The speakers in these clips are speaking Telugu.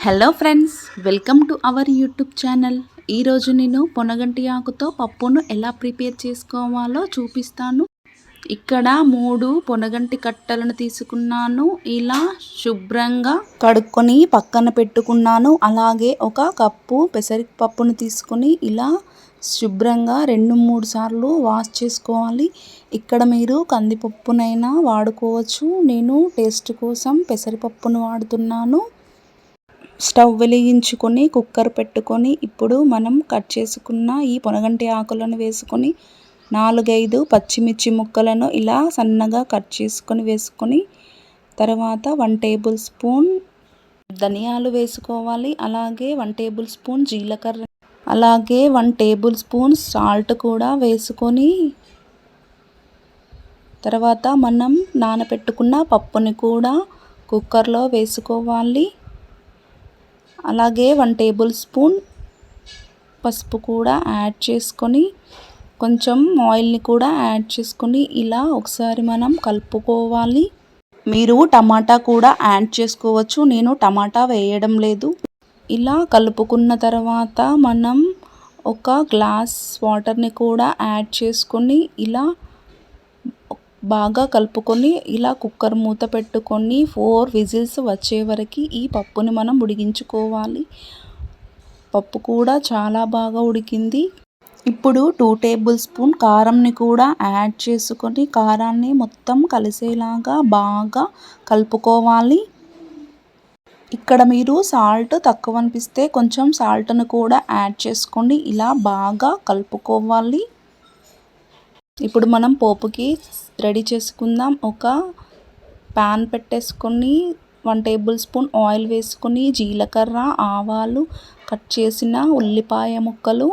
Hello friends, welcome to our YouTube channel. ఈరోజు నేను పొనగంటి ఆకుతో పప్పును ఎలా ప్రిపేర్ చేసుకోవాలో చూపిస్తాను. ఇక్కడ 3 పొనగంటి కట్టలను తీసుకున్నాను. ఇలా శుభ్రంగా కడుక్కొని పక్కన పెట్టుకున్నాను. అలాగే ఒక కప్పు పెసరపప్పును తీసుకొని ఇలా శుభ్రంగా 2-3 సార్లు వాష్ చేసుకోవాలి. ఇక్కడ మీరు కందిపప్పునైనా వాడుకోవచ్చు. నేను టేస్ట్ కోసం పెసరపప్పును వాడుతున్నాను. స్టవ్ వెలిగించుకొని కుక్కర్ పెట్టుకొని ఇప్పుడు మనం కట్ చేసుకున్న ఈ పొనగంటి ఆకులను వేసుకొని 4-5 పచ్చిమిర్చి ముక్కలను ఇలా సన్నగా కట్ చేసుకొని వేసుకొని తర్వాత 1 టేబుల్ స్పూన్ ధనియాలు వేసుకోవాలి. అలాగే 1 టేబుల్ స్పూన్ జీలకర్ర, అలాగే 1 టేబుల్ స్పూన్ సాల్ట్ కూడా వేసుకొని తర్వాత మనం నానబెట్టుకున్న పప్పుని కూడా కుక్కర్లో వేసుకోవాలి. అలాగే 1 టేబుల్ స్పూన్ పసుపు కూడా యాడ్ చేసుకొని కొంచెం ఆయిల్ని కూడా యాడ్ చేసుకొని ఇలా ఒకసారి మనం కలుపుకోవాలి. మీరు టమాటా కూడా యాడ్ చేసుకోవచ్చు. నేను టమాటా వేయడం లేదు. ఇలా కలుపుకున్న తర్వాత మనం ఒక గ్లాస్ వాటర్ని కూడా యాడ్ చేసుకొని ఇలా బాగా కలుపుకొని ఇలా కుక్కర్ మూత పెట్టుకొని 4 విజిల్స్ వచ్చే వరకు ఈ పప్పుని మనం ఉడికించుకోవాలి. పప్పు కూడా చాలా బాగా ఉడికింది. ఇప్పుడు 2 టేబుల్ స్పూన్ కారంని కూడా యాడ్ చేసుకొని కారాన్ని మొత్తం కలిసేలాగా బాగా కలుపుకోవాలి. ఇక్కడ మీరు సాల్ట్ తక్కువ అనిపిస్తే కొంచెం సాల్ట్ను కూడా యాడ్ చేసుకోండి. ఇలా బాగా కలుపుకోవాలి. ఇప్పుడు మనం పోపుకి రెడీ చేసుకుందాం. ఒక ప్యాన్ పెట్టేసుకొని 1 టేబుల్ స్పూన్ ఆయిల్ వేసుకొని జీలకర్ర, ఆవాలు, కట్ చేసిన ఉల్లిపాయ ముక్కలు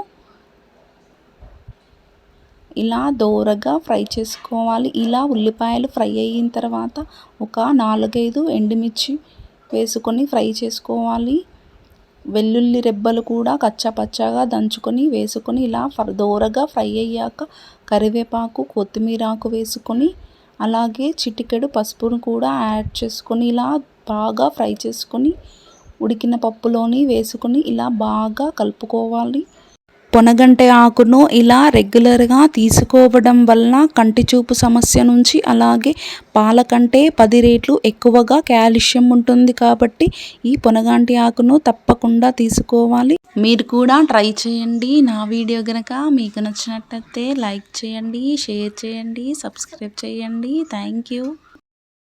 ఇలా దోరగా ఫ్రై చేసుకోవాలి. ఇలా ఉల్లిపాయలు ఫ్రై అయిన తర్వాత ఒక 4-5 ఎండుమిర్చి వేసుకొని ఫ్రై చేసుకోవాలి. వెల్లుల్లి రెబ్బలు కూడా కచ్చాపచ్చాగా దంచుకొని వేసుకొని ఇలా దోరగా ఫ్రై అయ్యాక కరివేపాకు, కొత్తిమీర ఆకు వేసుకొని అలాగే చిటికెడు పసుపును కూడా యాడ్ చేసుకొని ఇలా బాగా ఫ్రై చేసుకొని ఉడికిన పప్పులోని వేసుకొని ఇలా బాగా కలుపుకోవాలి. పొనగంటి ఆకును ఇలా రెగ్యులర్గా తీసుకోవడం వల్ల కంటి చూపు సమస్య నుంచి అలాగే పాల కంటే 10 రెట్లు ఎక్కువగా కాల్షియం ఉంటుంది. కాబట్టి ఈ పొనగంటి ఆకును తప్పకుండా తీసుకోవాలి. మీరు కూడా ట్రై చేయండి. నా వీడియో కనుక మీకు నచ్చినట్లయితే లైక్ చేయండి, షేర్ చేయండి, సబ్స్క్రైబ్ చేయండి. Thank you.